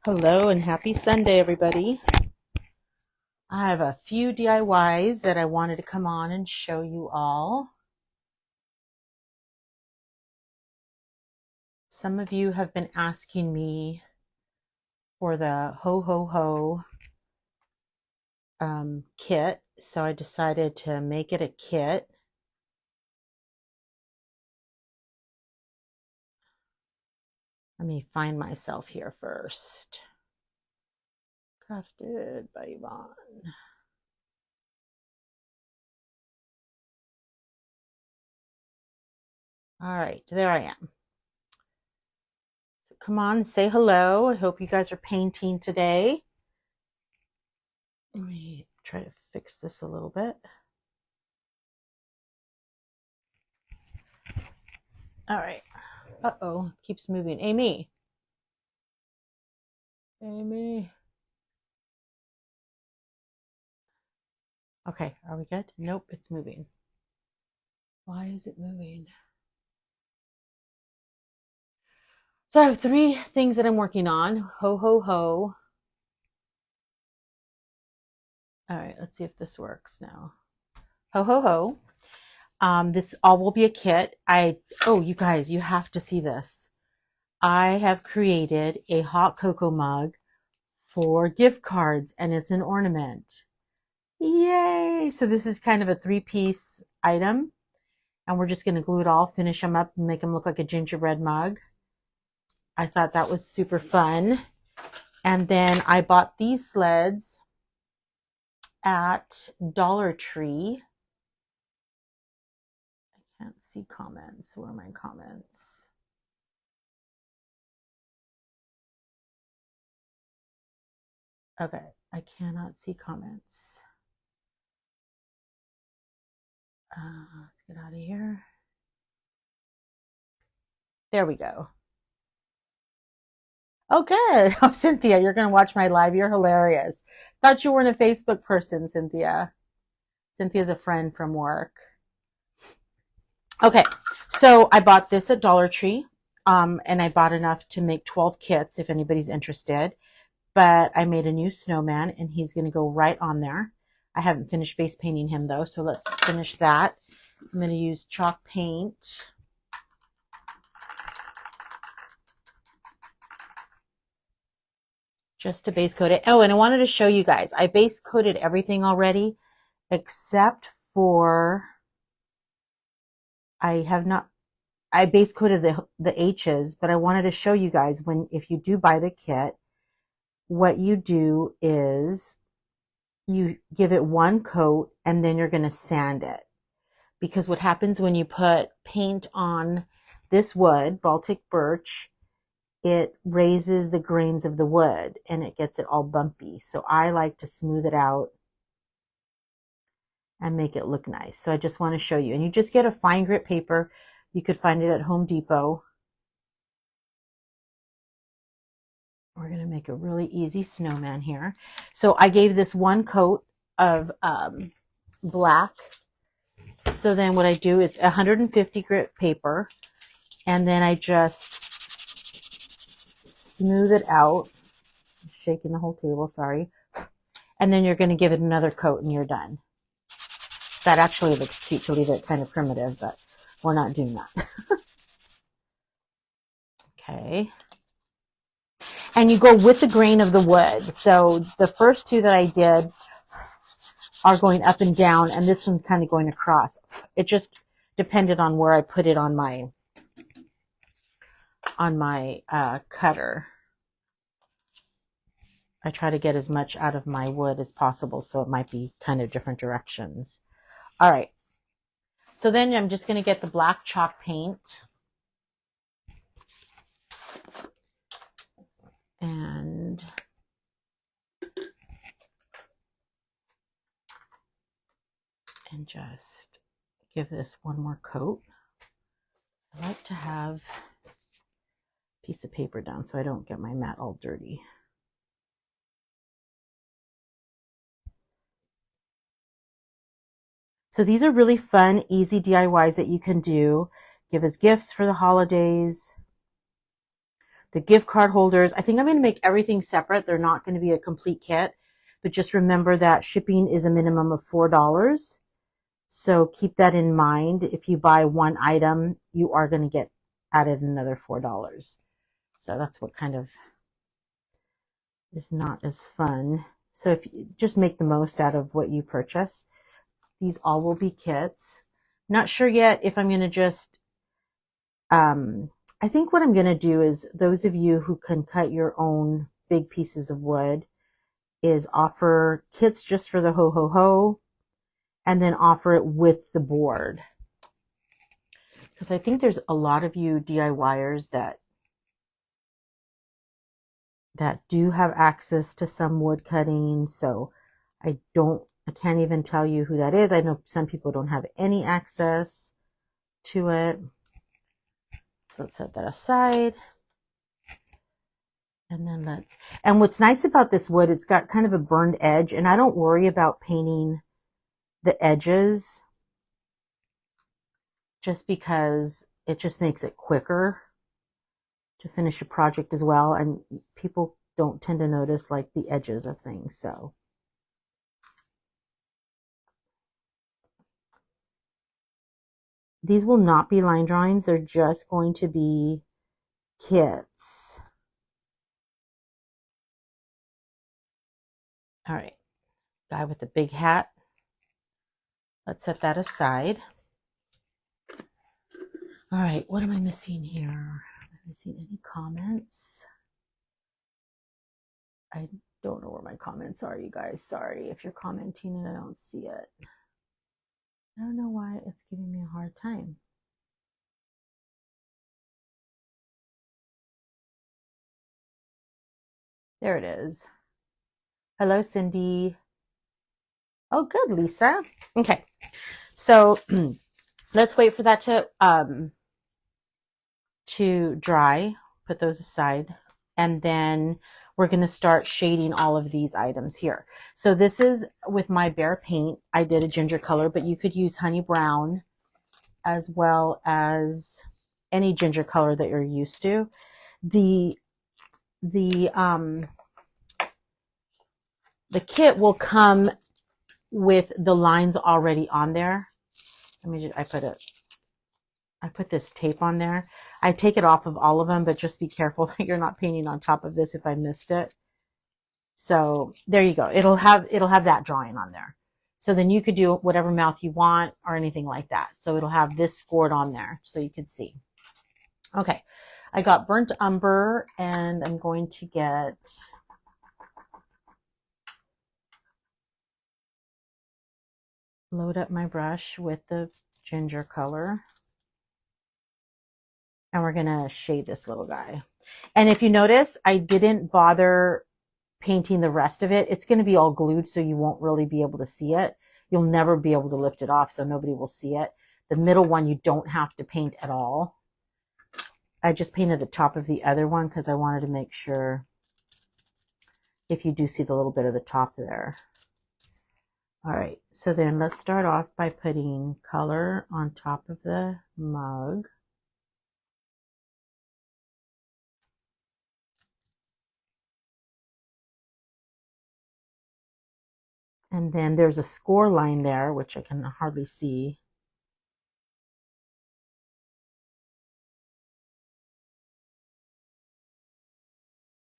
Hello and happy Sunday, everybody. I have a few DIYs that I wanted to come on and show you all. Some of you have been asking me for the Ho Ho Ho kit, so I decided to make it a kit. Let me find myself here first. Crafted by Yvonne. All right, there I am. So come on, say hello. I hope you guys are painting today. Let me try to fix this a little bit. All right. Uh-oh, keeps moving. Amy. Amy. Okay, are we good? Nope, it's moving. Why is it moving? So I have three things that I'm working on. Ho, ho, ho. All right, let's see if this works now. Ho, ho, ho. This all will be a kit. Oh, you guys, you have to see this. I have created a hot cocoa mug for gift cards, and it's an ornament. Yay! So this is kind of a three-piece item, and we're just going to glue it all, finish them up, and make them look like a gingerbread mug. I thought that was super fun. And then I bought these sleds at Dollar Tree. I can't see comments. Where are my comments? Okay, I cannot see comments. Let's get out of here. There we go. Oh, good. Oh, Cynthia, you're going to watch my live. You're hilarious. Thought you weren't a Facebook person, Cynthia. Cynthia's a friend from work. Okay, so I bought this at Dollar Tree, and I bought enough to make 12 kits if anybody's interested. But I made a new snowman, and he's going to go right on there. I haven't finished base painting him, though, so let's finish that. I'm going to use chalk paint. Just to base coat it. Oh, and I wanted to show you guys. I base coated everything already, except for I base coated the H's, but I wanted to show you guys if you do buy the kit, what you do is you give it one coat and then you're going to sand it. Because what happens when you put paint on this wood, Baltic birch, it raises the grains of the wood and it gets it all bumpy. So I like to smooth it out and make it look nice. So I just want to show you. And you just get a fine grit paper. You could find it at Home Depot. We're going to make a really easy snowman here. So I gave this one coat of black. So then what I do is 150 grit paper, and then I just smooth it out. I'm shaking the whole table, sorry. And then you're going to give it another coat and you're done. That actually looks cute to leave it kind of primitive, but we're not doing that. Okay. And you go with the grain of the wood. So the first two that I did are going up and down, and this one's kind of going across. It just depended on where I put it on my cutter. I try to get as much out of my wood as possible, so it might be kind of different directions. All right. So then I'm just going to get the black chalk paint. And just give this one more coat. I like to have a piece of paper down so I don't get my mat all dirty. So these are really fun, easy DIYs that you can do. Give as gifts for the holidays. the gift card holders. I think I'm going to make everything separate. They're not going to be a complete kit, but just remember that shipping is a minimum of $4. So keep that in mind. If you buy one item, you are going to get added another $4. So that's what kind of is not as fun. So if you just make the most out of what you purchase, these all will be kits. Not sure yet if I'm going to just, I think what I'm going to do is those of you who can cut your own big pieces of wood is offer kits just for the ho ho ho and then offer it with the board. Because I think there's a lot of you DIYers that do have access to some wood cutting. So I can't even tell you who that is. I know some people don't have any access to it. So let's set that aside. And then and what's nice about this wood, it's got kind of a burned edge, and I don't worry about painting the edges just because it just makes it quicker to finish a project as well. And people don't tend to notice like the edges of things. So these will not be line drawings. They're just going to be kits. All right, guy with the big hat. Let's set that aside. All right, what am I missing here? Am I missing any comments? I don't know where my comments are, you guys. Sorry if you're commenting and I don't see it. I don't know why it's giving me a hard time. There it is. Hello, Cindy. Oh, good, Lisa. Okay, so let's wait for that to dry. Put those aside, and then we're going to start shading all of these items here. So this is with my Behr paint. I did a ginger color, but you could use honey brown as well as any ginger color that you're used to. The kit will come with the lines already on there. I put this tape on there. I take it off of all of them, but just be careful that you're not painting on top of this if I missed it. So there you go. It'll have that drawing on there. So then you could do whatever mouth you want or anything like that. So it'll have this scored on there so you can see. Okay, I got burnt umber, and I'm going to get load up my brush with the ginger color. And we're going to shade this little guy. And if you notice, I didn't bother painting the rest of it. It's going to be all glued, so you won't really be able to see it. You'll never be able to lift it off, so nobody will see it. The middle one, you don't have to paint at all. I just painted the top of the other one because I wanted to make sure if you do see the little bit of the top there. All right, so then let's start off by putting color on top of the mug. And then there's a score line there, which I can hardly see.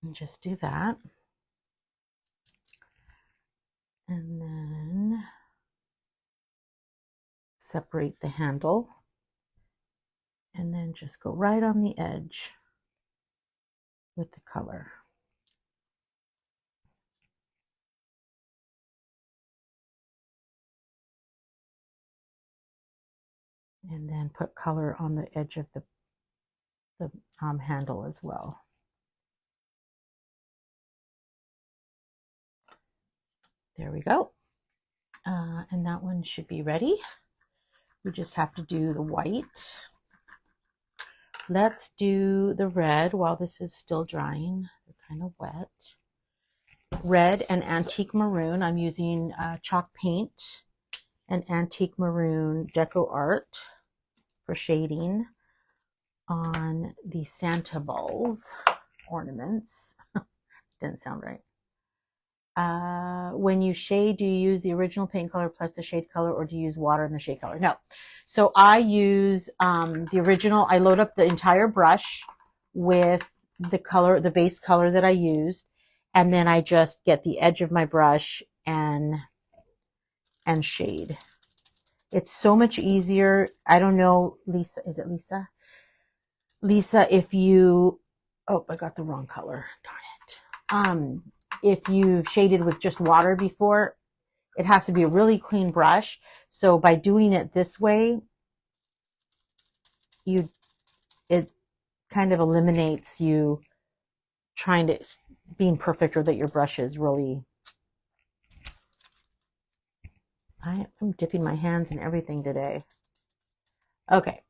And just do that. And then separate the handle. And then just go right on the edge with the color. And then put color on the edge of the handle as well. There we go. And that one should be ready. We just have to do the white. Let's do the red while this is still drying. They're kind of wet. Red and antique maroon. I'm using chalk paint and antique maroon deco art for shading on the Santa balls. ornaments. Didn't sound right. When you shade, do you use the original paint color plus the shade color, or do you use water in the shade color? No. So I use the original. I load up the entire brush with the color, the base color that I used, and then I just get the edge of my brush and shade. It's so much easier. I don't know, Lisa, is it Lisa? Lisa, if you, oh, I got the wrong color. Darn it. If you've shaded with just water before, it has to be a really clean brush. So by doing it this way, it kind of eliminates you trying to being perfect, or that your brush is really. I'm dipping my hands in everything today. Okay.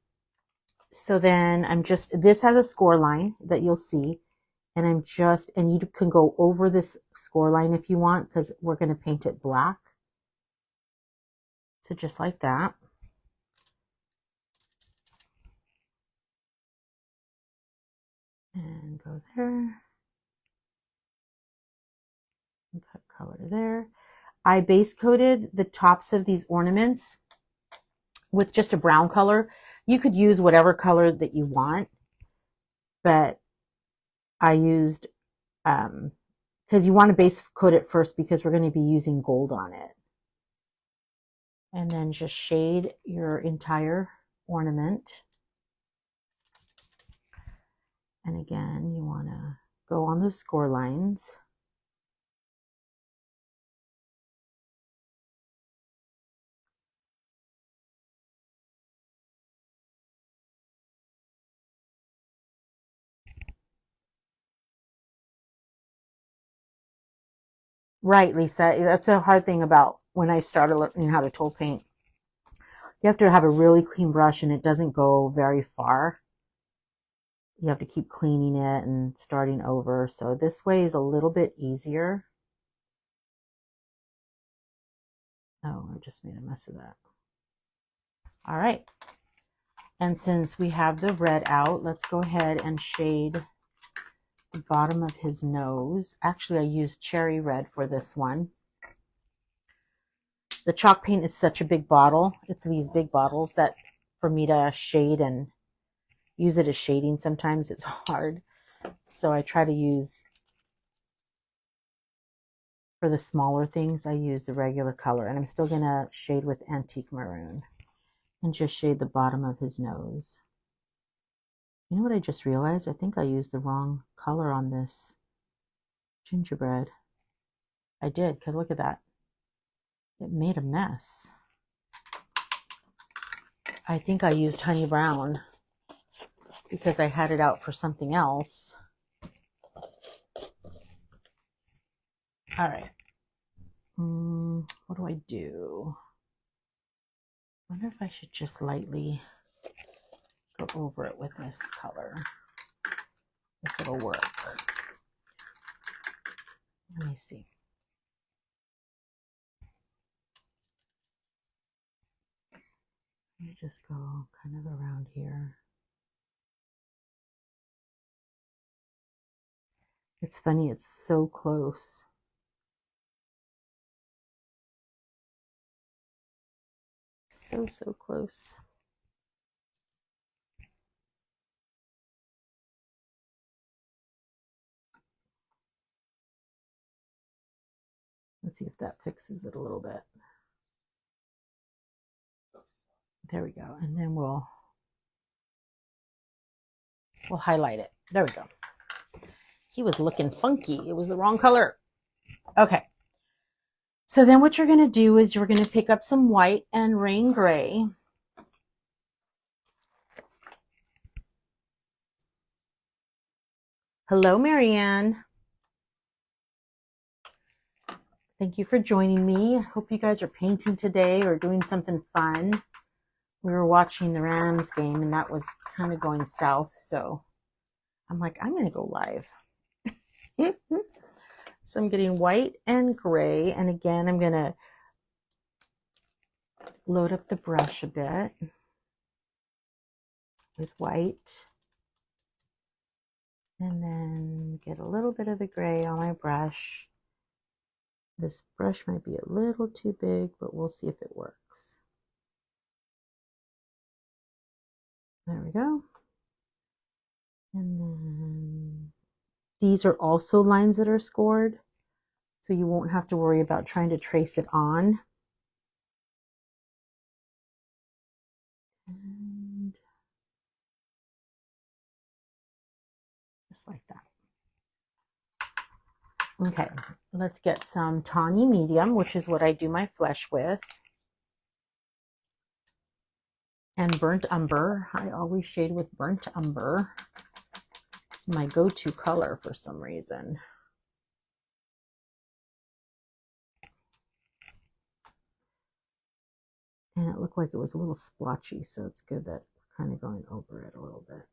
So then this has a score line that you'll see. And and you can go over this score line if you want, because we're going to paint it black. So just like that. And go there. And put color there. I base coated the tops of these ornaments with just a brown color. You could use whatever color that you want, but I used, because you want to base coat it first, because we're going to be using gold on it. And then just shade your entire ornament. And again, you want to go on those score lines. Right, Lisa. That's a hard thing about when I started learning how to tool paint. You have to have a really clean brush, and it doesn't go very far. You have to keep cleaning it and starting over. So this way is a little bit easier. Oh, I just made a mess of that. All right. And since we have the red out, let's go ahead and shade the bottom of his nose. Actually, I used cherry red for this one. The chalk paint is such a big bottle. It's these big bottles that for me to shade and use it as shading, sometimes it's hard. So I try to use, for the smaller things, I use the regular color. And I'm still going to shade with Antique Maroon and just shade the bottom of his nose. You know what I just realized? I think I used the wrong color on this gingerbread. I did, because look at that. It made a mess. I think I used honey brown because I had it out for something else. All right. What do I do? I wonder if I should just lightly go over it with this color, if it'll work. Let me see. Let me just go kind of around here. It's funny, it's so close. So close. Let's see if that fixes it a little bit. There we go. And then we'll highlight it. There we go. He was looking funky. It was the wrong color. Okay. So then what you're going to do is you're going to pick up some white and rain gray. Hello, Marianne. Thank you for joining me. I hope you guys are painting today or doing something fun. We were watching the Rams game, and that was kind of going south. So I'm like, I'm going to go live. So I'm getting white and gray. And again, I'm going to load up the brush a bit with white. And then get a little bit of the gray on my brush. This brush might be a little too big, but we'll see if it works. There we go. And then these are also lines that are scored, so you won't have to worry about trying to trace it on. And just like that. Okay, let's get some tawny medium, which is what I do my flesh with. And burnt umber. I always shade with burnt umber. It's my go-to color for some reason. And it looked like it was a little splotchy, so it's good that we're kind of going over it a little bit.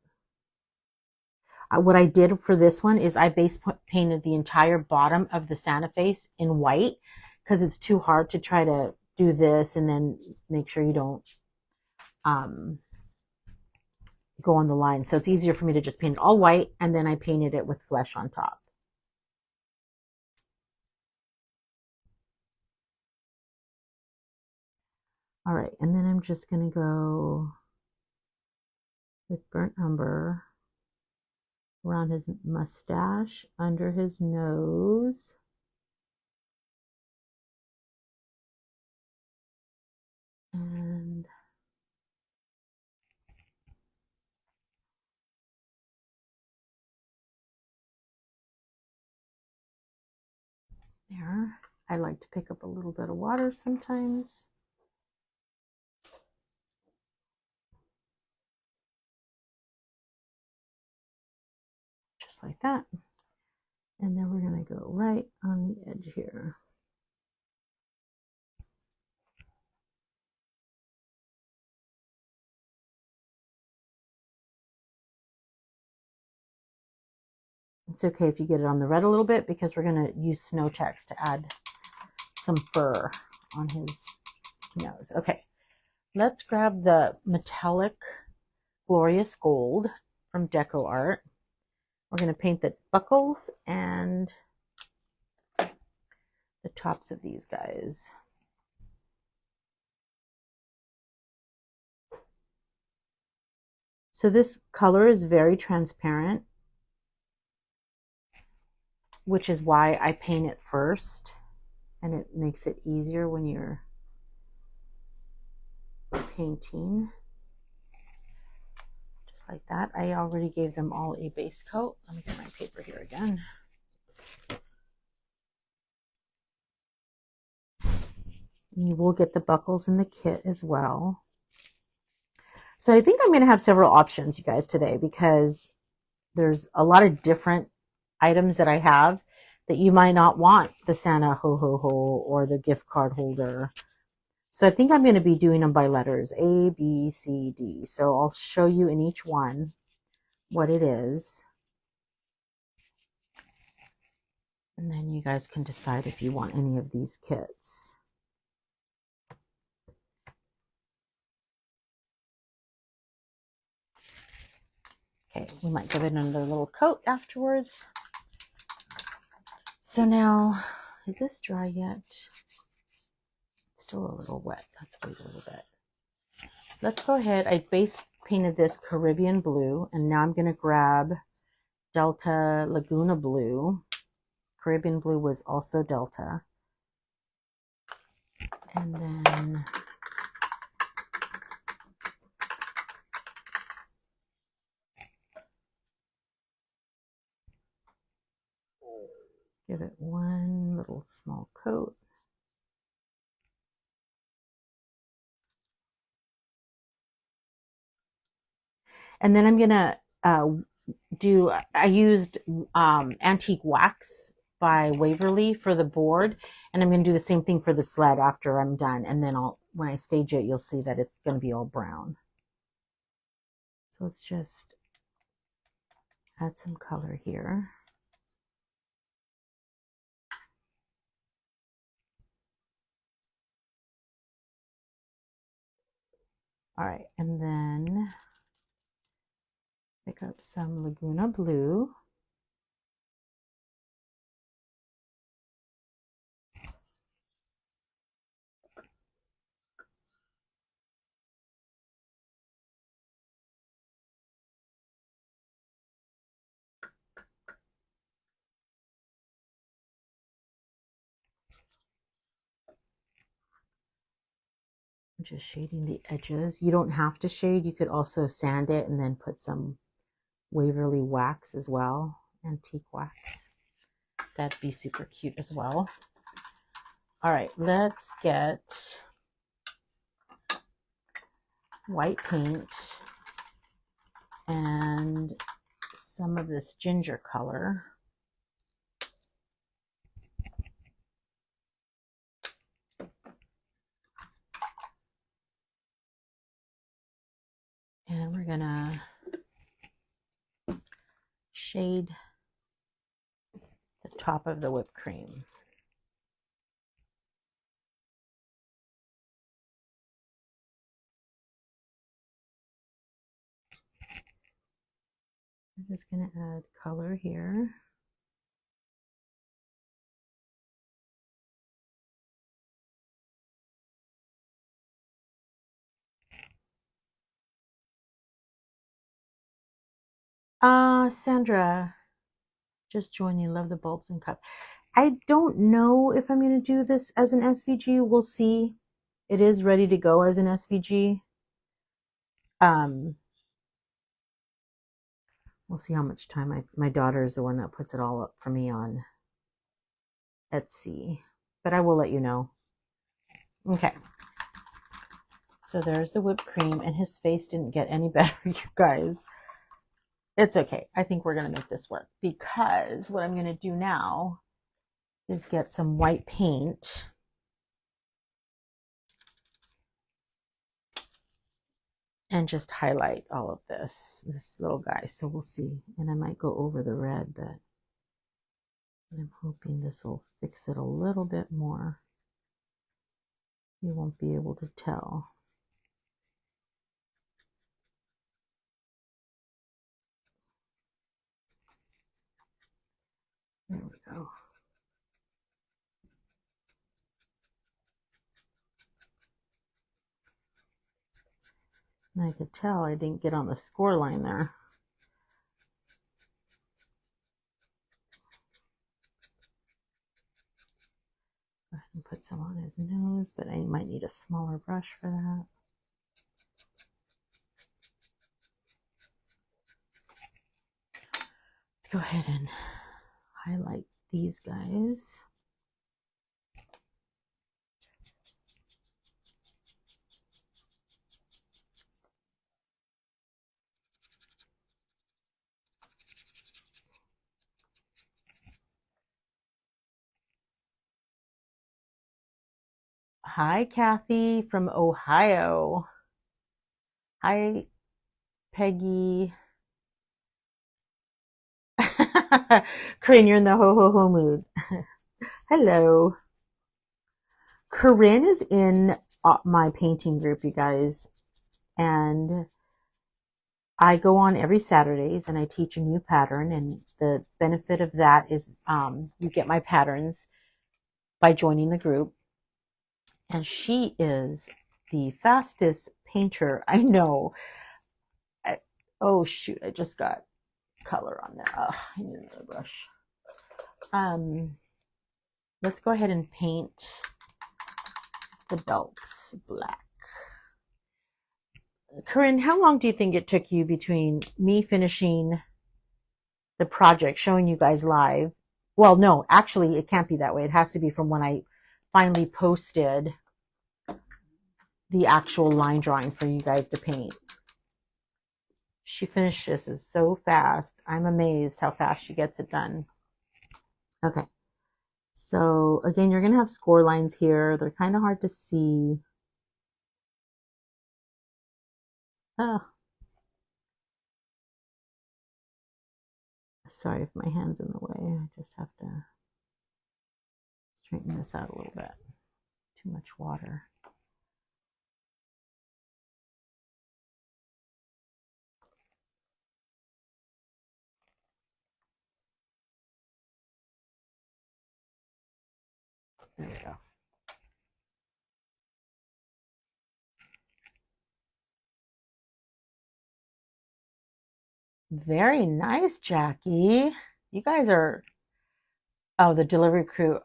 What I did for this one is I base painted the entire bottom of the Santa face in white because it's too hard to try to do this and then make sure you don't go on the line. So it's easier for me to just paint it all white, and then I painted it with flesh on top. All right, and then I'm just going to go with burnt umber around his mustache, under his nose. And there. I like to pick up a little bit of water sometimes. Just like that. And then we're going to go right on the edge here. It's okay if you get it on the red a little bit because we're going to use Snow Tex to add some fur on his nose. Okay, let's grab the metallic Glorious Gold from Deco Art. We're going to paint the buckles and the tops of these guys. So this color is very transparent, which is why I paint it first, and it makes it easier when you're painting. Just like that. I already gave them all a base coat. Let me get my paper here again. You will get the buckles in the kit as well. So I think I'm going to have several options, you guys, today, because there's a lot of different items that I have that you might not want, the Santa ho ho ho or the gift card holder. So I think I'm going to be doing them by letters, A, B, C, D. So I'll show you in each one what it is. And then you guys can decide if you want any of these kits. Okay, we might give it another little coat afterwards. So now, is this dry yet? It's still a little wet. Let's wait a little bit. Let's go ahead. I base painted this Caribbean blue, and now I'm going to grab Delta Laguna blue. Caribbean blue was also Delta. And then give it one little small coat. And then I'm going to I used Antique Wax by Waverly for the board, and I'm going to do the same thing for the sled after I'm done. And then when I stage it, you'll see that it's going to be all brown. So let's just add some color here. All right, and then pick up some Laguna blue. I'm just shading the edges. You don't have to shade. You could also sand it and then put some Waverly wax as well, antique wax. That'd be super cute as well. All right, let's get white paint and some of this ginger color. And we're gonna shade the top of the whipped cream. I'm just gonna add color here. Sandra, just joining. Love the bulbs and cup. I don't know if I'm going to do this as an SVG. We'll see. It is ready to go as an SVG. We'll see how much time my daughter is the one that puts it all up for me on Etsy. But I will let you know. Okay. So there's the whipped cream, and his face didn't get any better, you guys. It's okay. I think we're going to make this work, because what I'm going to do now is get some white paint and just highlight all of this little guy. So we'll see. And I might go over the red, but I'm hoping this will fix it a little bit more. You won't be able to tell. There we go. And I could tell I didn't get on the score line there. Go ahead and put some on his nose, but I might need a smaller brush for that. Let's go ahead and highlight these guys. Hi, Kathy from Ohio. Hi, Peggy. Corinne, you're in the ho-ho-ho mood. Hello. Corinne is in my painting group, you guys. And I go on every Saturdays and I teach a new pattern. And the benefit of that is you get my patterns by joining the group. And she is the fastest painter I know. Oh, shoot. I just got color on there. Oh, I need another brush. Let's go ahead and paint the belts black. Corinne, how long do you think it took you between me finishing the project, showing you guys live? Well, no, actually, it can't be that way. It has to be from when I finally posted the actual line drawing for you guys to paint. She finishes this so fast. I'm amazed how fast she gets it done. Okay. So again, you're going to have score lines here. They're kind of hard to see. Oh. Sorry if my hand's in the way. I just have to straighten this out a little bit. Too much water. There we go. Very nice, Jackie. You guys are, oh, the delivery crew.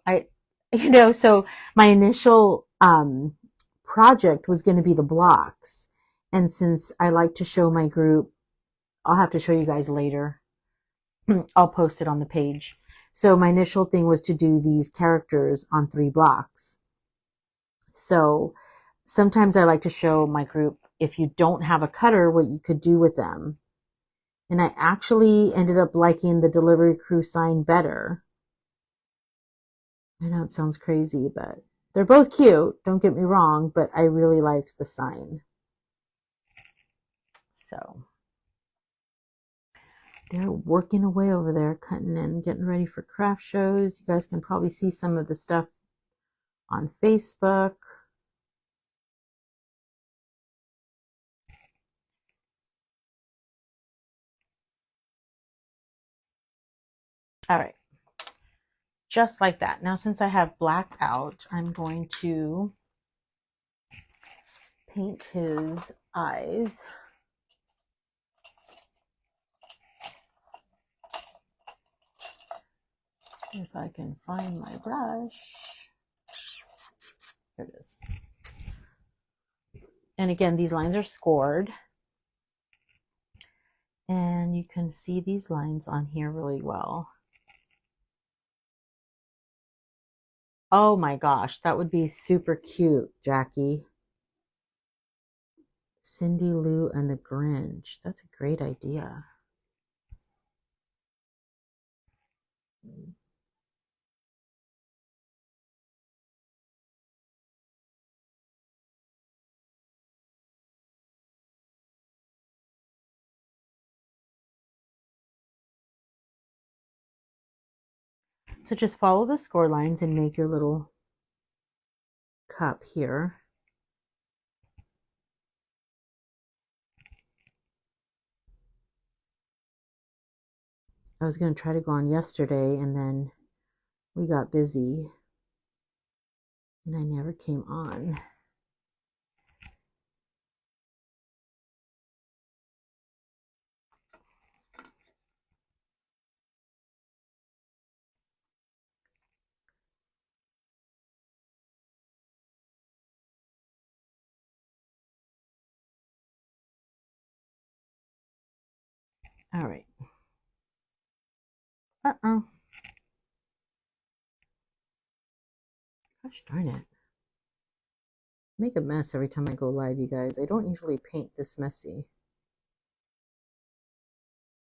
So my initial project was going to be the blocks. And since I like to show my group, I'll have to show you guys later. I'll post it on the page. So my initial thing was to do these characters on 3 blocks. So sometimes I like to show my group, if you don't have a cutter, what you could do with them. And I actually ended up liking the delivery crew sign better. I know it sounds crazy, but they're both cute, don't get me wrong, but I really liked the sign. So they're working away over there, cutting and getting ready for craft shows. You guys can probably see some of the stuff on Facebook. All right, just like that. Now, since I have black out, I'm going to paint his eyes. If I can find my brush. Here it is. And again, these lines are scored. And you can see these lines on here really well. Oh my gosh, that would be super cute, Jackie. Cindy Lou and the Grinch. That's a great idea. So just follow the score lines and make your little cup here. I was going to try to go on yesterday, and then we got busy and I never came on. All right. Gosh darn it. Make a mess every time I go live, you guys. I don't usually paint this messy.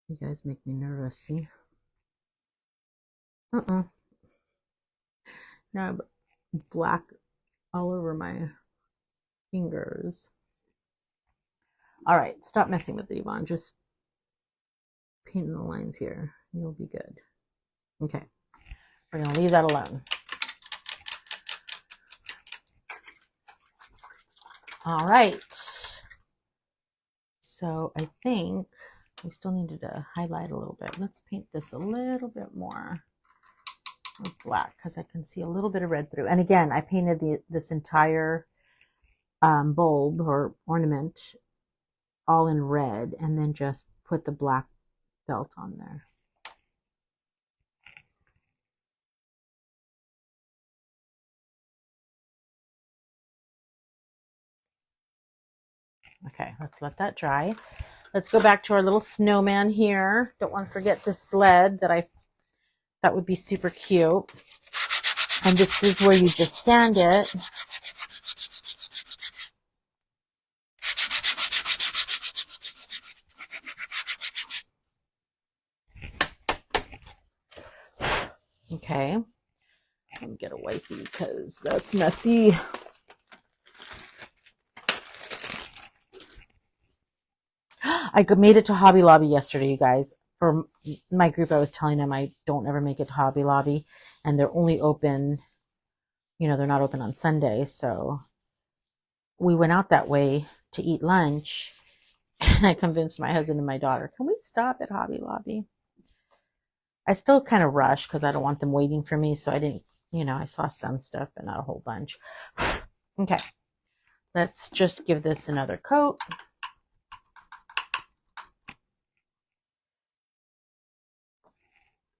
You guys make me nervous, see? Now I have black all over my fingers. All right, stop messing with it, Yvonne. Just painting the lines here. You'll be good. Okay, we're going to leave that alone. All right. So I think we still needed to highlight a little bit. Let's paint this a little bit more with black because I can see a little bit of red through. And again, I painted this entire bulb or ornament all in red and then just put the black felt on there. Okay, let's let that dry. Let's go back to our little snowman here. Don't want to forget the sled that would be super cute. And this is where you just sand it. Okay. Let me get a wipey because that's messy. I made it to Hobby Lobby yesterday, you guys. For my group, I was telling them I don't ever make it to Hobby Lobby, and they're only open, they're not open on Sunday. So we went out that way to eat lunch, and I convinced my husband and my daughter, can we stop at Hobby Lobby? I still kind of rush because I don't want them waiting for me, so I didn't, I saw some stuff, but not a whole bunch. Okay, let's just give this another coat.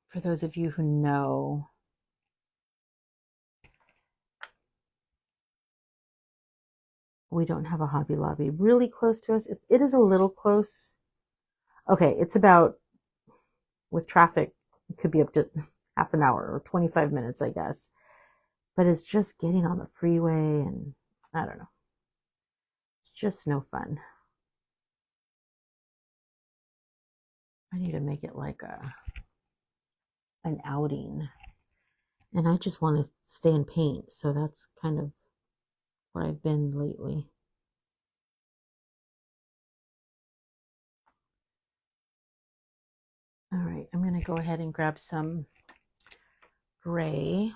For those of you who know, We don't have a Hobby Lobby really close to us. It is a little close. Okay, it's about, with traffic, it could be up to half an hour or 25 minutes, I guess. But it's just getting on the freeway and I don't know. It's just no fun. I need to make it like an outing. And I just want to stay and paint. So that's kind of where I've been lately. All right, I'm going to go ahead and grab some gray.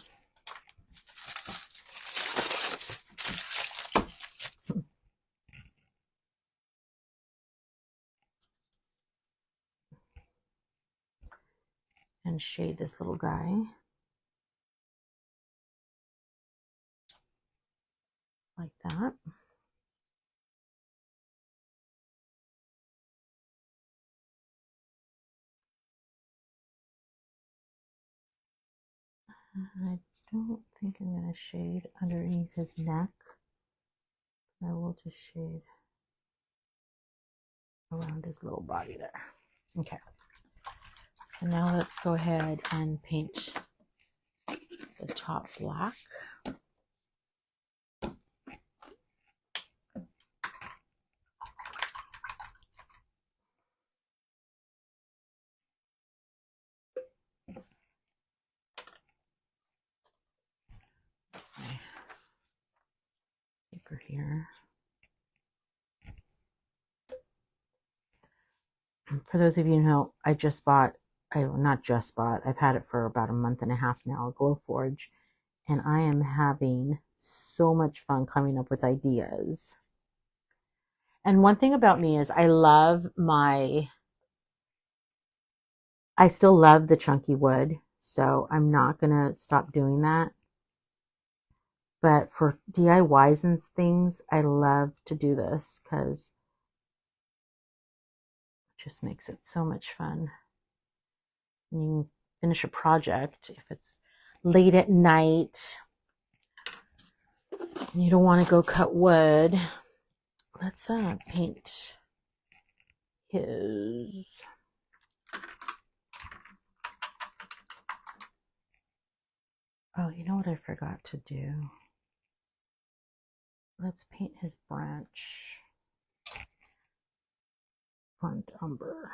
And shade this little guy. Like that. I don't think I'm going to shade underneath his neck. I will just shade around his little body there. Okay. So now let's go ahead and paint the top black. Paper here. For those of you who know, I just bought, not just bought, I've had it for about a month and a half now, a Glowforge, and I am having so much fun coming up with ideas. And one thing about me is I still love the chunky wood, so I'm not gonna stop doing that. But for DIYs and things, I love to do this because it just makes it so much fun. And you can finish a project if it's late at night and you don't want to go cut wood. Let's paint his. Oh, you know what I forgot to do? Let's paint his branch. Front umber.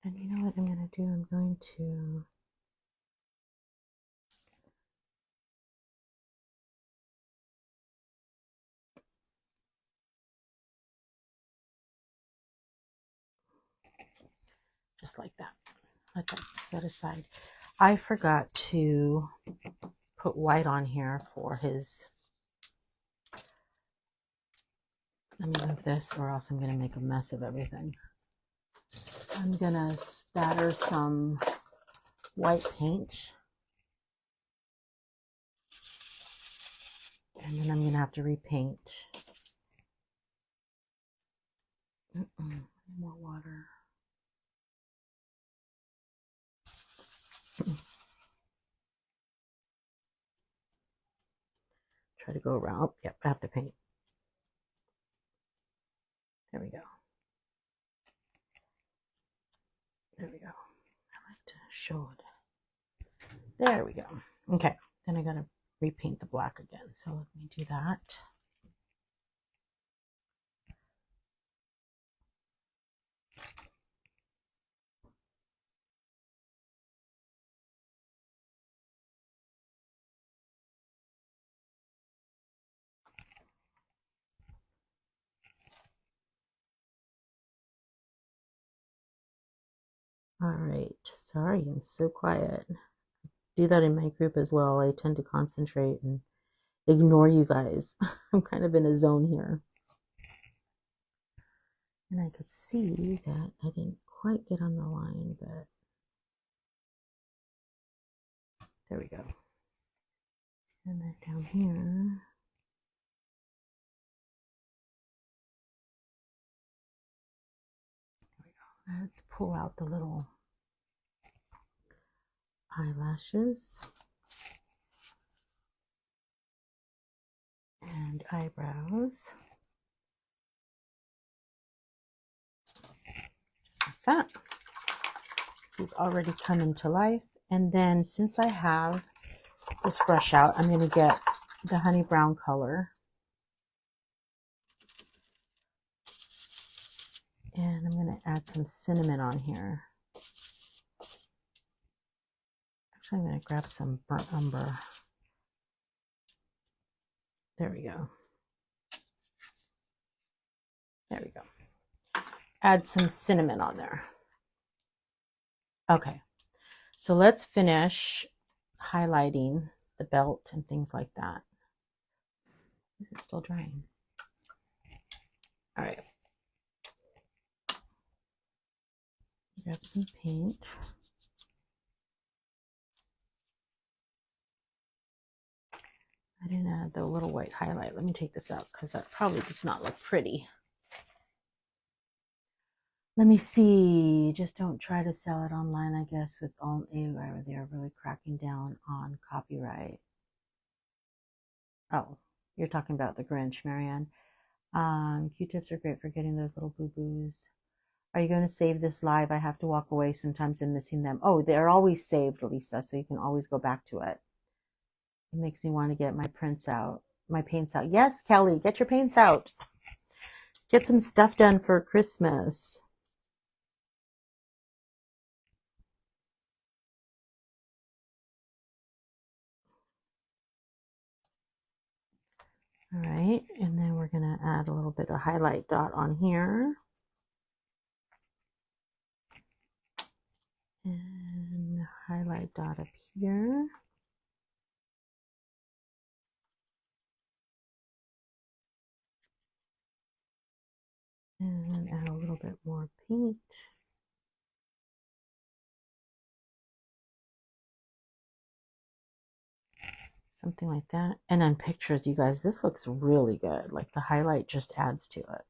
And you know what I'm going to do? I'm going to just like that. Let that set aside. I forgot to put white on here for his. Let me move this or else I'm going to make a mess of everything. I'm going to spatter some white paint. And then I'm going to have to repaint. More water. Try to go around. Oh, yep, I have to paint. There we go. There we go. I like to show it. There we go. Okay, then I gotta repaint the black again. So let me do that. All right, sorry, I'm so quiet. Do that in my group as well. I tend to concentrate and ignore you guys. I'm kind of in a zone here. And I could see that I didn't quite get on the line, but there we go. And then down here. There we go. Let's pull out the little eyelashes. And eyebrows. Just like that. He's already coming to life. And then since I have this brush out, I'm going to get the honey brown color. And I'm going to add some cinnamon on here. Actually, I'm going to grab some burnt umber. There we go. There we go. Add some cinnamon on there. Okay, so let's finish highlighting the belt and things like that. This is still drying. All right. Grab some paint. I didn't add the little white highlight. Let me take this out because that probably does not look pretty. Let me see. Just don't try to sell it online, I guess, with all they're really cracking down on copyright. Oh, you're talking about the Grinch, Marianne. Q-tips are great for getting those little boo-boos. Are you going to save this live? I have to walk away. Sometimes I'm missing them. Oh, they're always saved, Lisa, so you can always go back to it. It makes me want to get my prints out, my paints out. Yes, Kelly, get your paints out. Get some stuff done for Christmas. All right, and then we're going to add a little bit of highlight dot on here. And highlight dot up here. And then add a little bit more paint. Something like that. And on pictures, you guys, this looks really good. Like the highlight just adds to it.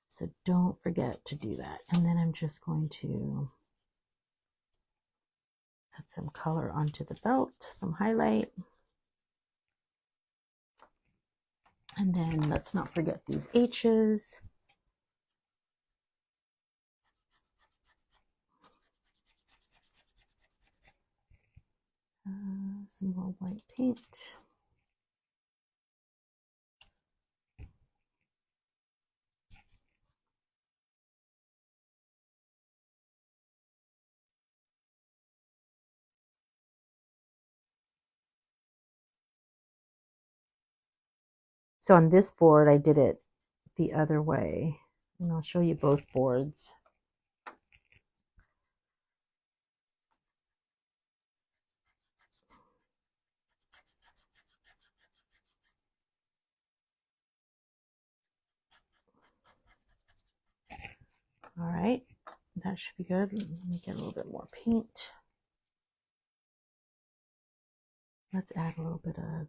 So don't forget to do that. And then I'm just going to add some color onto the belt, some highlight. And then let's not forget these H's. Some more white paint. So on this board, I did it the other way. And I'll show you both boards. All right, that should be good. Let me get a little bit more paint. Let's add a little bit of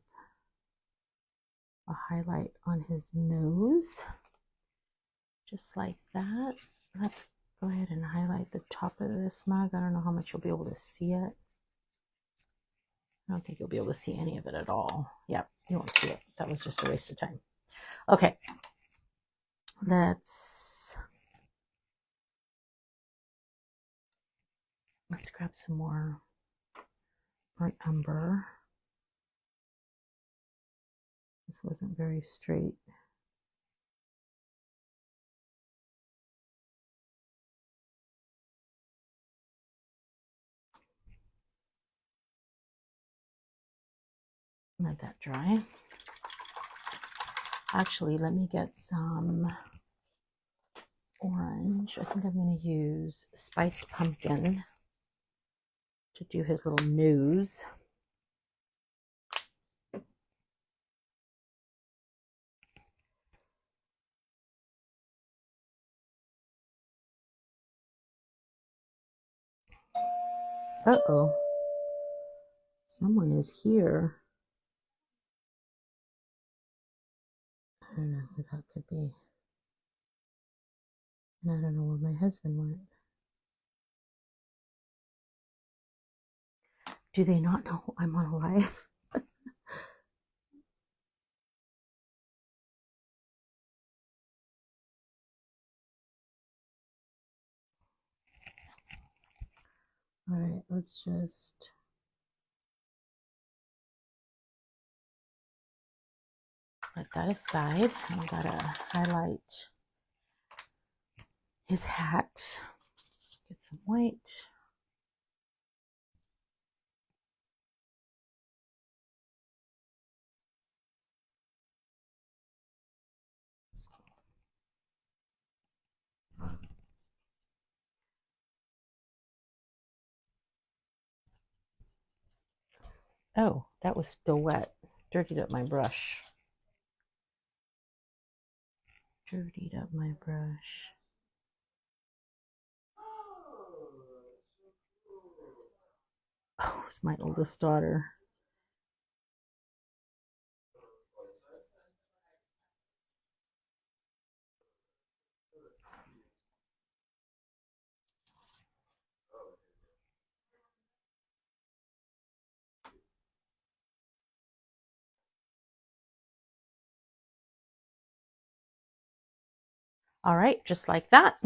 a highlight on his nose, just like that. Let's go ahead and highlight the top of this mug. I don't know how much you'll be able to see it. I don't think you'll be able to see any of it at all. Yep, you won't see it. That was just a waste of time. Okay, let's grab some more burnt umber. This wasn't very straight. Let that dry. Actually, let me get some orange. I think I'm going to use spiced pumpkin to do his little nose. Uh-oh. Someone is here. I don't know who that could be. And I don't know where my husband went. Do they not know I'm on a live? All right, let's just put that aside. I gotta highlight his hat. Get some white. Oh, that was still wet. Dirtied up my brush. Dirtied up my brush. Oh, it's my oldest daughter. All right, just like that.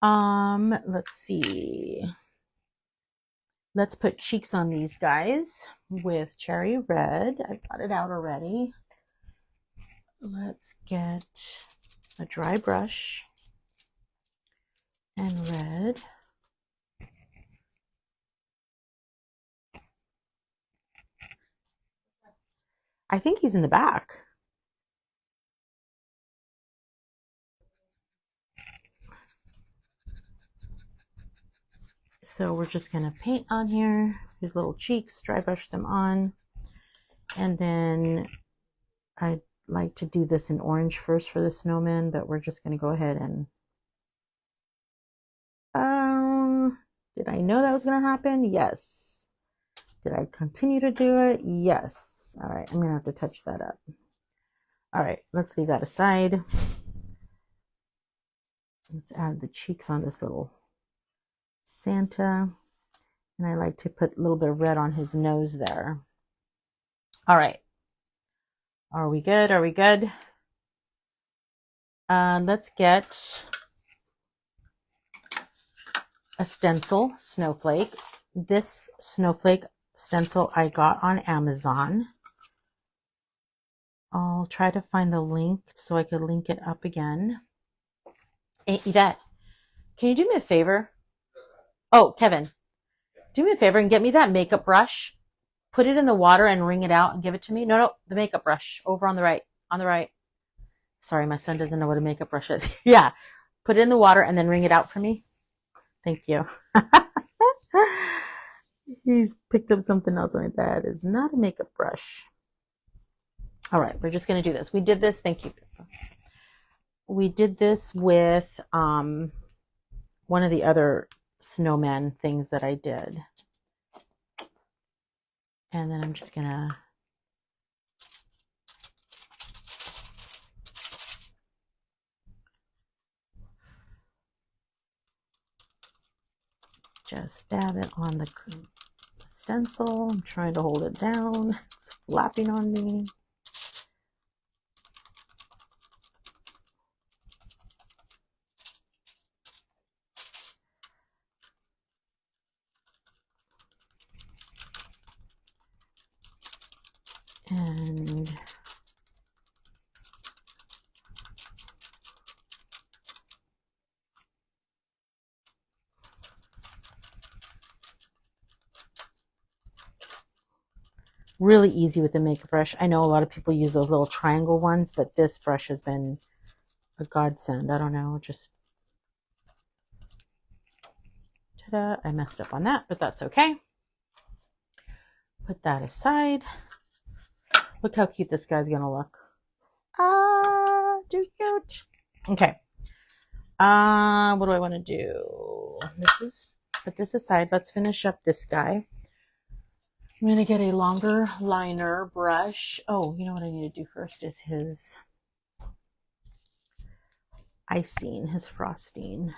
Let's see. Let's put cheeks on these guys with cherry red. I've got it out already. Let's get a dry brush and red. I think he's in the back. So we're just gonna paint on here, his little cheeks, dry brush them on. And then I'd like to do this in orange first for the snowman, but we're just gonna go ahead and, did I know that was gonna happen? Yes. Did I continue to do it? Yes. All right, I'm gonna have to touch that up. All right, let's leave that aside. Let's add the cheeks on this little Santa. And I like to put a little bit of red on his nose there. All right. Are we good? Are we good? Let's get a stencil snowflake. This snowflake stencil I got on Amazon. I'll try to find the link so I could link it up again. Hey, Yvette, can you do me a favor? Oh, Kevin, do me a favor and get me that makeup brush. Put it in the water and wring it out and give it to me. No, the makeup brush over on the right. On the right. Sorry, my son doesn't know what a makeup brush is. Yeah, put it in the water and then wring it out for me. Thank you. He's picked up something else on my bed. It's not a makeup brush. All right, we're just going to do this. We did this. Thank you. We did this with one of the other snowman things that I did. And then I'm just going to just dab it on the stencil. I'm trying to hold it down. It's flapping on me. And really easy with the makeup brush. I know a lot of people use those little triangle ones, but this brush has been a godsend. I don't know, just ta-da. I messed up on that, but that's okay. Put that aside. Look how cute this guy's gonna look. Ah, too cute. Okay. What do I want to do? Put this aside. Let's finish up this guy. I'm gonna get a longer liner brush. Oh, you know what I need to do first is his icing, his frosting.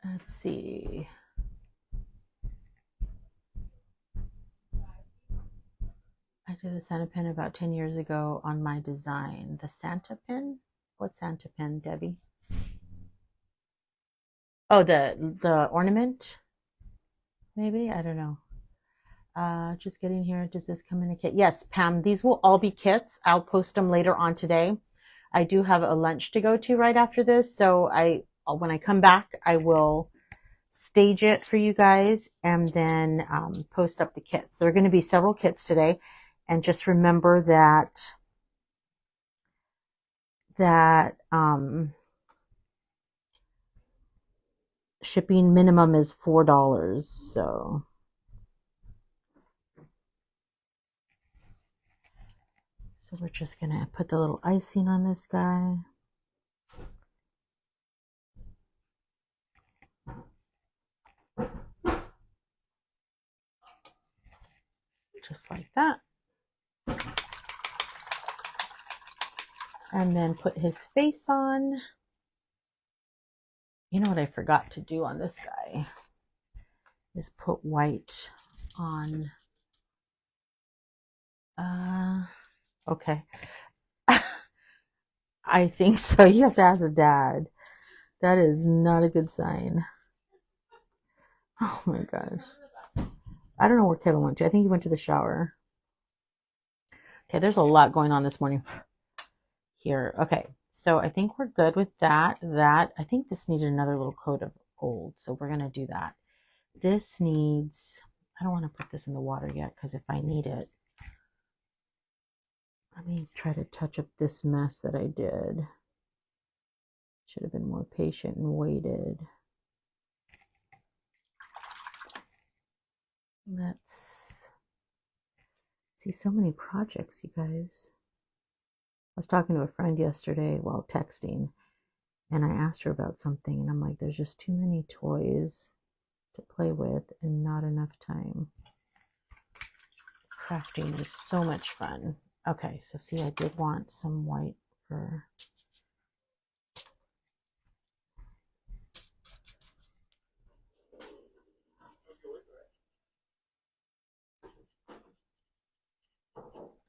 Let's see. I did the Santa pin about 10 years ago on my design. The Santa pin? What Santa pin, Debbie? Oh, the ornament, maybe? I don't know. Just getting here. Does this come in a kit? Yes, Pam, these will all be kits. I'll post them later on today. I do have a lunch to go to right after this, so when I come back, I will stage it for you guys and then post up the kits. There are going to be several kits today, and just remember that shipping minimum is $4. So we're just going to put the little icing on this guy. Just like that. And then put his face on. You know what I forgot to do on this guy is put white on. Okay. I think so. You have to ask a dad. That is not a good sign. Oh my gosh. I don't know where Kevin went to. I think he went to the shower. Okay, there's a lot going on this morning here. Okay, so I think we're good with that. I think this needed another little coat of gold, so we're going to do that. This needs, I don't want to put this in the water yet because if I need it, let me try to touch up this mess that I did. Should have been more patient and waited. Let's see, so many projects, you guys. I was talking to a friend yesterday while texting, and I asked her about something, and I'm like, there's just too many toys to play with and not enough time. Crafting is so much fun. Okay, so see, I did want some white for...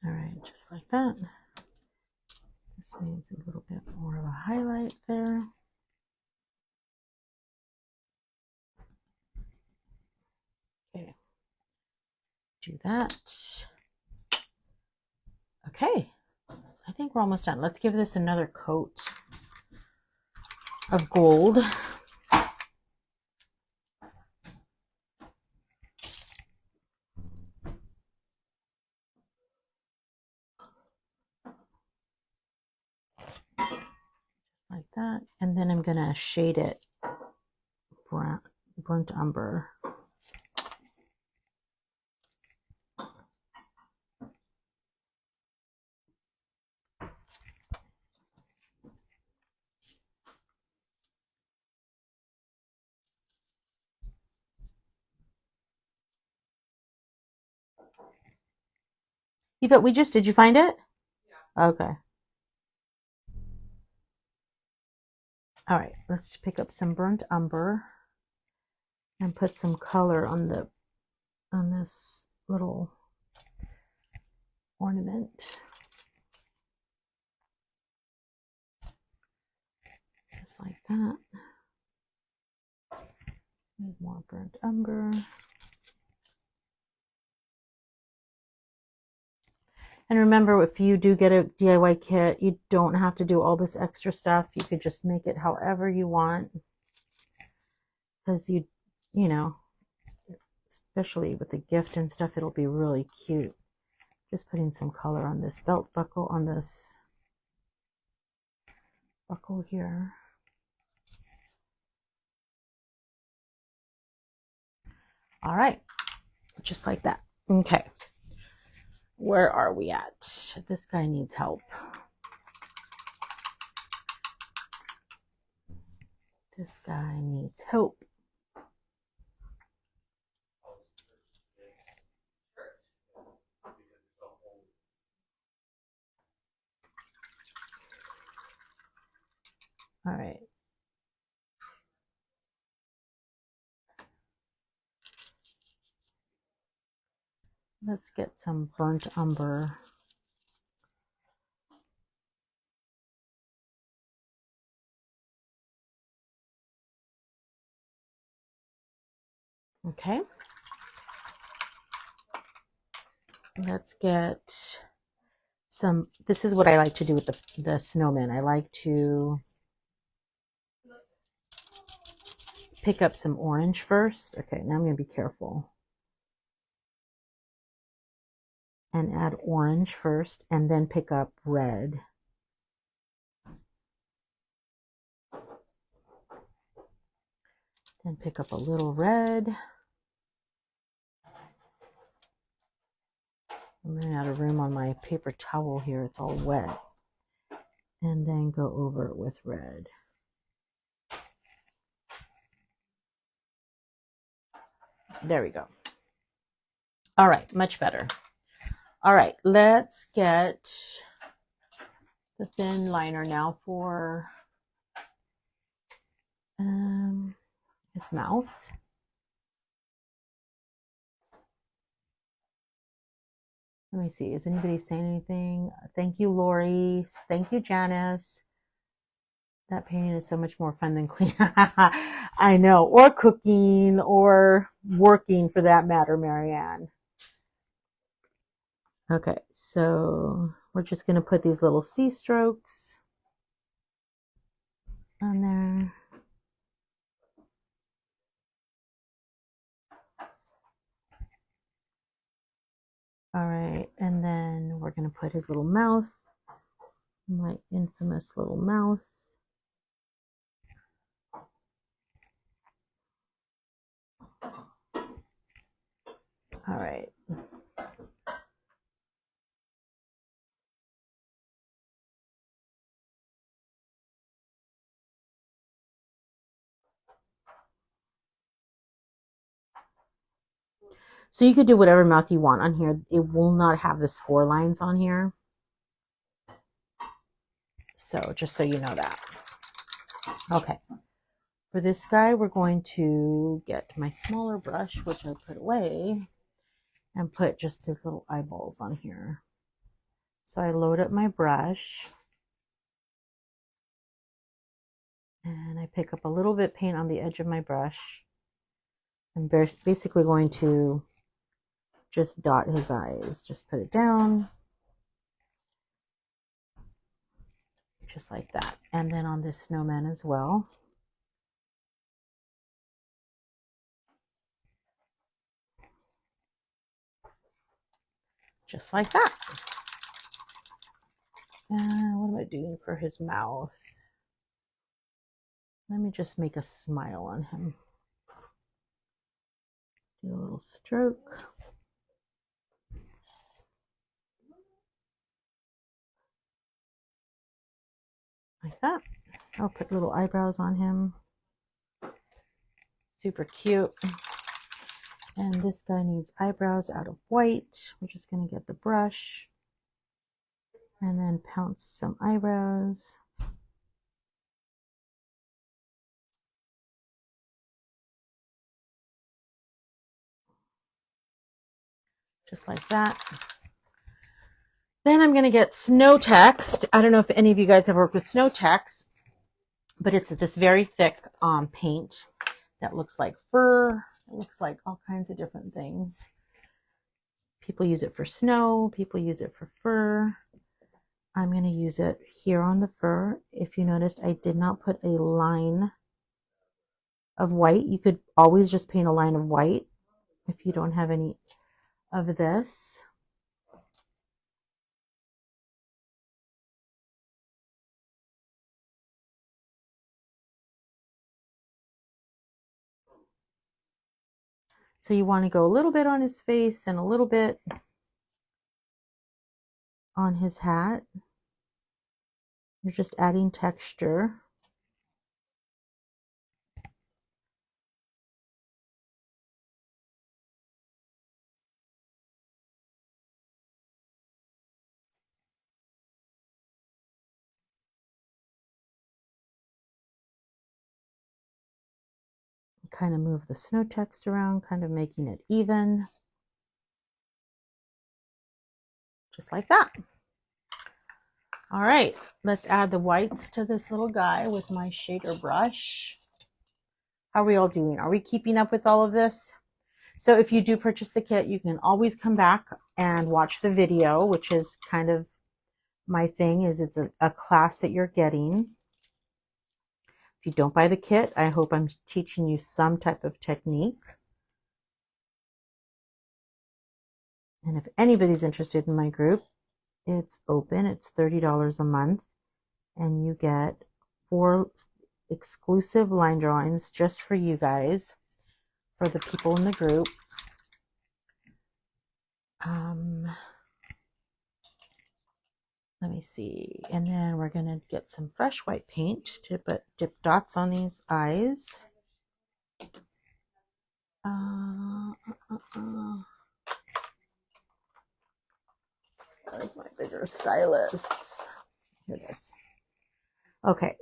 All right, just like that. This needs a little bit more of a highlight there. Okay, do that. Okay, I think we're almost done. Let's give this another coat of gold. Like that. And then I'm going to shade it brown, burnt umber. Yvette, did you find it? Yeah. Okay. All right, let's pick up some burnt umber and put some color on this little ornament. Just like that. Need more burnt umber. And remember, if you do get a DIY kit, you don't have to do all this extra stuff. You could just make it however you want. Because you know, especially with the gift and stuff, it'll be really cute. Just putting some color on this belt buckle, on this buckle here. All right, just like that. Okay, where are we at? This guy needs help. This guy needs help. All right. Let's get some burnt umber. Okay. Let's get some, this is what I like to do with the snowman. I like to pick up some orange first. Okay, now I'm going to be careful. And add orange first, and then pick up red. Then pick up a little red. I'm running out of room on my paper towel here. It's all wet. And then go over it with red. There we go. All right, much better. All right, let's get the thin liner now for his mouth. Let me see. Is anybody saying anything? Thank you, Lori. Thank you, Janice. That painting is so much more fun than cleaning. I know. Or cooking or working for that matter, Marianne. Okay, so we're just going to put these little C strokes on there. All right, and then we're going to put his little mouth, my infamous little mouth. All right. So you could do whatever mouth you want on here. It will not have the score lines on here. So just so you know that. Okay. For this guy, we're going to get my smaller brush, which I put away, and put just his little eyeballs on here. So I load up my brush, and I pick up a little bit of paint on the edge of my brush. I'm basically going to just dot his eyes. Just put it down. Just like that. And then on this snowman as well. Just like that. And what am I doing for his mouth? Let me just make a smile on him. Do a little stroke. Like that. I'll put little eyebrows on him. Super cute. And this guy needs eyebrows out of white. We're just going to get the brush and then pounce some eyebrows. Just like that. Then I'm going to get Snow Text. I don't know if any of you guys have worked with Snow Text, but it's this very thick paint that looks like fur. It looks like all kinds of different things. People use it for snow. People use it for fur. I'm going to use it here on the fur. If you noticed, I did not put a line of white. You could always just paint a line of white if you don't have any of this. So you want to go a little bit on his face and a little bit on his hat. You're just adding texture. Kind of move the snow text around, kind of making it even. Just like that. All right, let's add the whites to this little guy with my shader brush. How are we all doing? Are we keeping up with all of this? So if you do purchase the kit, you can always come back and watch the video, which is kind of my thing, is it's a class that you're getting. If you don't buy the kit, I hope I'm teaching you some type of technique. And if anybody's interested in my group, it's open. It's $30 a month. And you get 4 exclusive line drawings just for you guys, for the people in the group. Let me see. And then we're going to get some fresh white paint to dip dots on these eyes. Where's my bigger stylus? Here it is. Okay.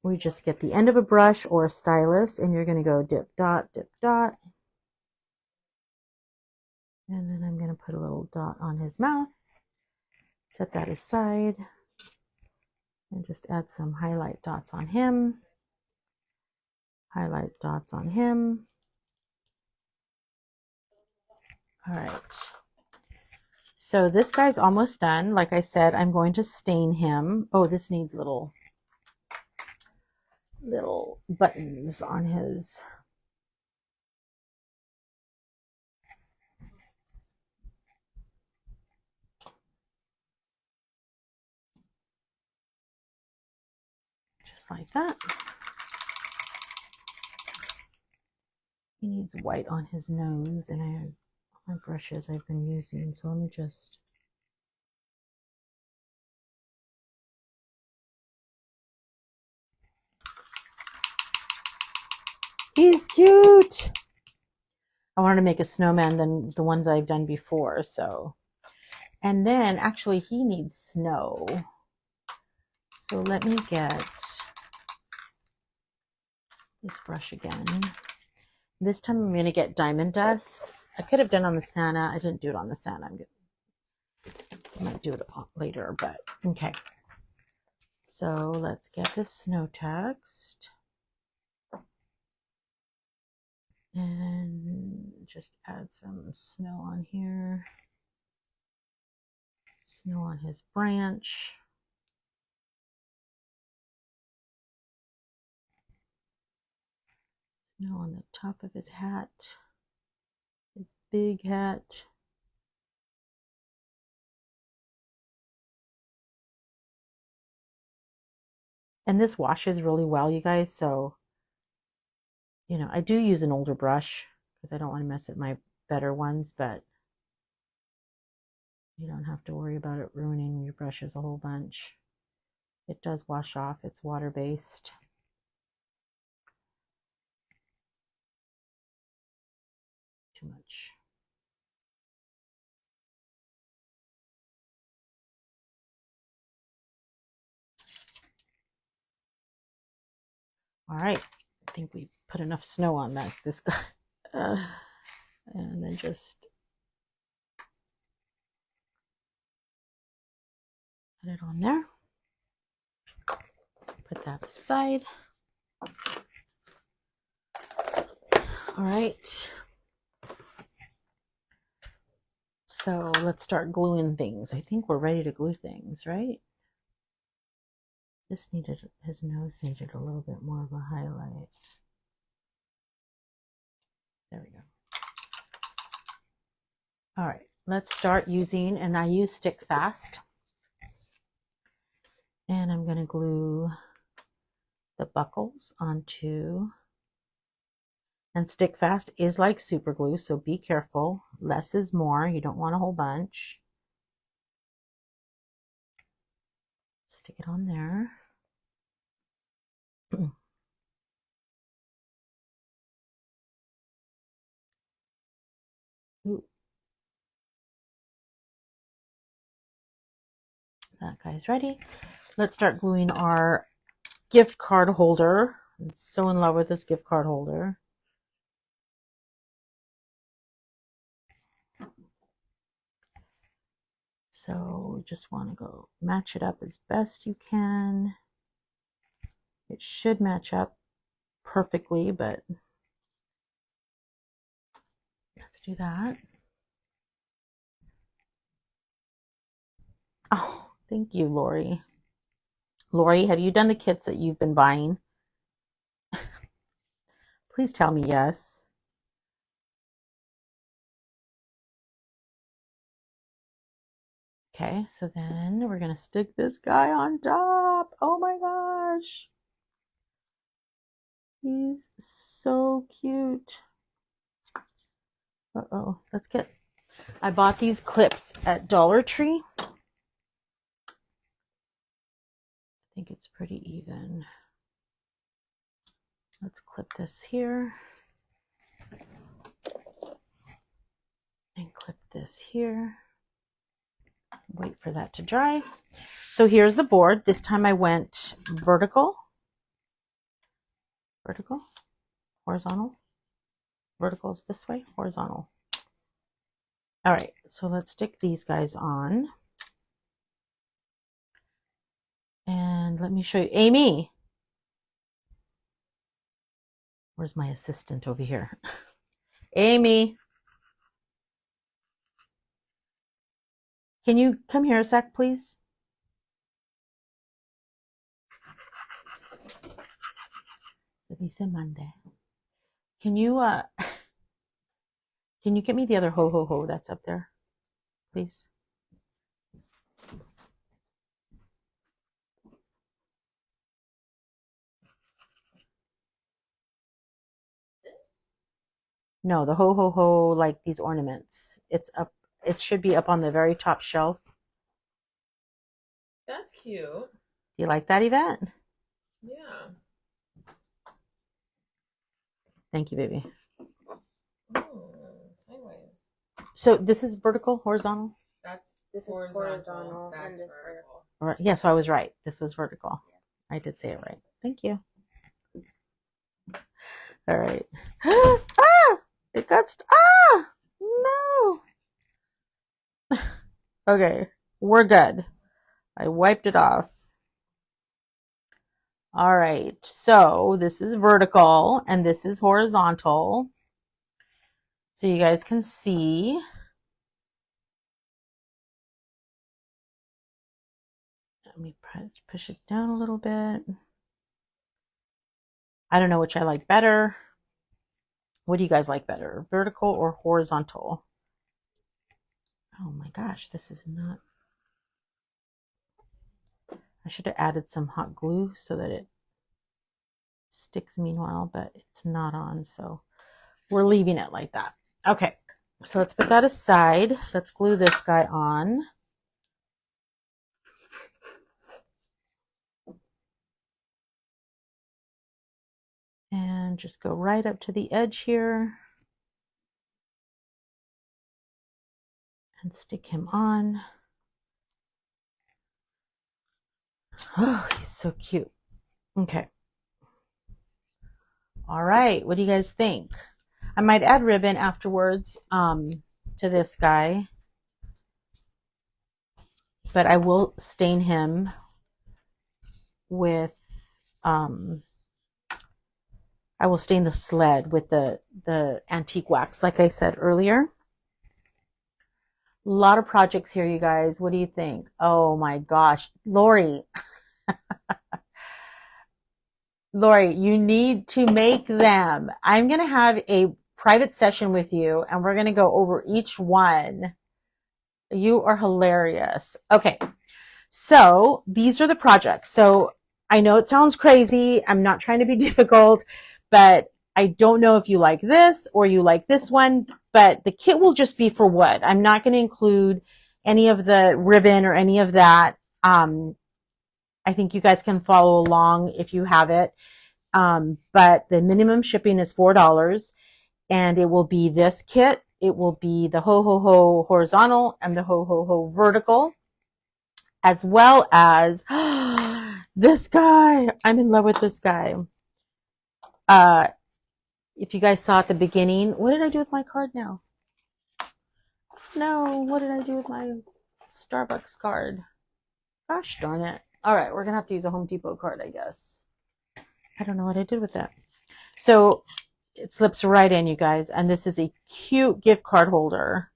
We just get the end of a brush or a stylus, and you're going to go dip, dot, dip, dot. And then I'm going to put a little dot on his mouth. Set that aside. And just add some highlight dots on him. Highlight dots on him. All right. So this guy's almost done. Like I said, I'm going to stain him. Oh, this needs little buttons on his. Just like that. He needs white on his nose, and I have my brushes I've been using, so let me just. He's cute. I wanted to make a snowman than the ones I've done before, so. And then actually he needs snow. So let me get this brush again. This time I'm going to get diamond dust. I could have done on the Santa. I didn't do it on the Santa. I might do it later, but okay. So let's get this snow text. And just add some snow on here. Snow on his branch. Snow on the top of his hat. His big hat. And this washes really well, you guys, so, you know, I do use an older brush because I don't want to mess up my better ones, but you don't have to worry about it ruining your brushes a whole bunch. It does wash off. It's water-based. Too much. All right, I think we put enough snow on this guy. And then just put it on there. Put that aside. All right. So let's start gluing things. I think we're ready to glue things, right? His nose needed a little bit more of a highlight. There we go. All right, let's start using, and I use Stick Fast. And I'm going to glue the buckles onto, and Stick Fast is like super glue, so be careful. Less is more. You don't want a whole bunch. Stick it on there. Ooh. That guy's ready. Let's start gluing our gift card holder. I'm so in love with this gift card holder. So we just want to go match it up as best you can. It should match up perfectly, but let's do that. Oh, thank you, Lori. Lori, have you done the kits that you've been buying? Please tell me yes. Okay, so then we're going to stick this guy on top. Oh my gosh. He's so cute. Uh-oh, let's get... I bought these clips at Dollar Tree. I think it's pretty even. Let's clip this here. And clip this here. Wait for that to dry. So here's the board. This time I went vertical, horizontal. Vertical is this way, horizontal. All right, so let's stick these guys on. And let me show you. Amy. Where's my assistant over here? Amy. Can you come here a sec, please? Se dice mande. Can you get me the other ho ho ho that's up there, please? No, the ho ho ho, like these ornaments. It's up. It should be up on the very top shelf. That's cute. Do you like that, Yvette? Yeah. Thank you, baby. Sideways. So this is vertical, horizontal? This is horizontal. That's and this vertical. Right. Yeah, so I was right. This was vertical. Yeah. I did say it right. Thank you. All right. Ah! It got no. Okay, we're good. I wiped it off. All right, so this is vertical and this is horizontal. So you guys can see. Let me push it down a little bit. I don't know which I like better. What do you guys like better, vertical or horizontal? Oh my gosh, this is not... I should have added some hot glue so that it sticks meanwhile, but it's not on, so we're leaving it like that. Okay, so let's put that aside. Let's glue this guy on. And just go right up to the edge here. And stick him on. Oh, he's so cute. Okay. All right, what do you guys think? I might add ribbon afterwards to this guy. But I will stain him with, I will stain the sled with the antique wax, like I said earlier. A lot of projects here, you guys. What do you think? Oh my gosh. Lori. Lori, you need to make them. I'm going to have a private session with you and we're going to go over each one. You are hilarious. Okay. So these are the projects. So I know it sounds crazy. I'm not trying to be difficult, but I don't know if you like this or you like this one, but the kit will just be for wood. I'm not going to include any of the ribbon or any of that. I think you guys can follow along if you have it. But the minimum shipping is $4 and it will be this kit. It will be the Ho Ho Ho horizontal and the Ho Ho Ho vertical, as well as this guy. I'm in love with this guy. If you guys saw at the beginning, what did I do with my card now? No, what did I do with my Starbucks card? Gosh darn it. All right, we're going to have to use a Home Depot card, I guess. I don't know what I did with that. So it slips right in, you guys. And this is a cute gift card holder.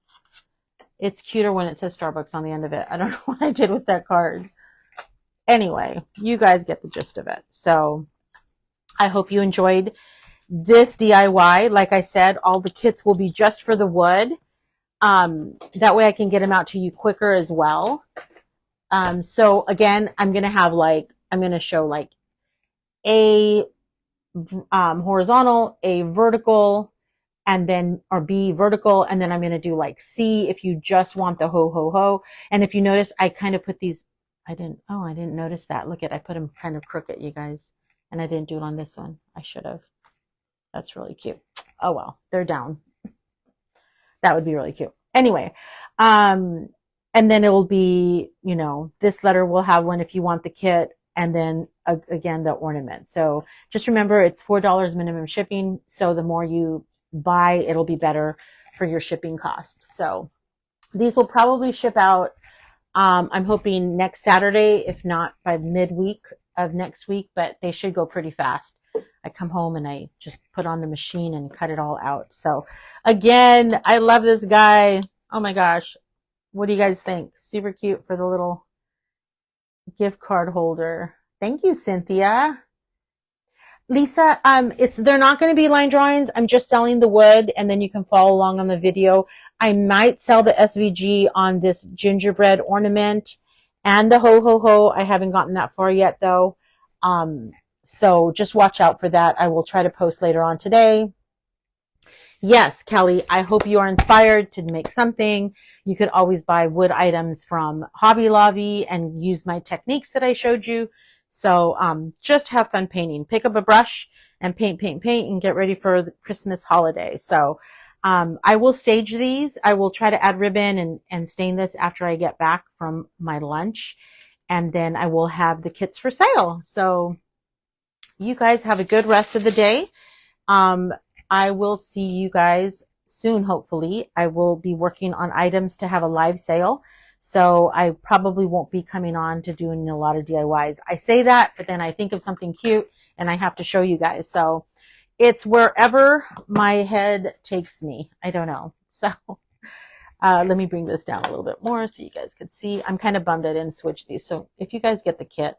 It's cuter when it says Starbucks on the end of it. I don't know what I did with that card. Anyway, you guys get the gist of it. So I hope you enjoyed this DIY. Like I said, all the kits will be just for the wood. That way I can get them out to you quicker as well. So again, I'm going to show like a horizontal, a vertical, and then, or B vertical, and then I'm going to do like C if you just want the ho, ho, ho. And if you notice, I kind of put these, I didn't notice that. Look at, I put them kind of crooked, you guys, and I didn't do it on this one. I should have. That's really cute. Oh well, they're down. That would be really cute. Anyway, and then it will be, you know, this letter will have one if you want the kit, and then again, the ornament. So just remember, it's $4 minimum shipping. So the more you buy, it'll be better for your shipping cost. So these will probably ship out, I'm hoping next Saturday, if not by midweek of next week, but they should go pretty fast. I come home and I just put on the machine and cut it all out. So again, I love this guy. Oh my gosh. What do you guys think? Super cute for the little gift card holder. Thank you, Cynthia. Lisa, they're not going to be line drawings. I'm just selling the wood, and then you can follow along on the video. I might sell the SVG on this gingerbread ornament and the ho ho ho. I haven't gotten that far yet though. So just watch out for that. I will try to post later on today. Yes, Kelly, I hope you are inspired to make something. You could always buy wood items from Hobby Lobby and use my techniques that I showed you. So just have fun painting. Pick up a brush and paint, and get ready for the Christmas holiday. So I will stage these. I will try to add ribbon and stain this after I get back from my lunch. And then I will have the kits for sale. So you guys have a good rest of the day. I will see you guys soon, hopefully. I will be working on items to have a live sale. So I probably won't be coming on to doing a lot of DIYs. I say that, but then I think of something cute and I have to show you guys. So it's wherever my head takes me. I don't know. So let me bring this down a little bit more so you guys could see. I'm kind of bummed I didn't switch these. So if you guys get the kit,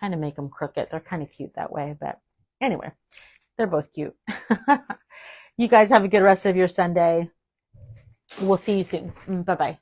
kind of make them crooked. They're kind of cute that way. But anyway, they're both cute. You guys have a good rest of your Sunday. We'll see you soon. Bye-bye.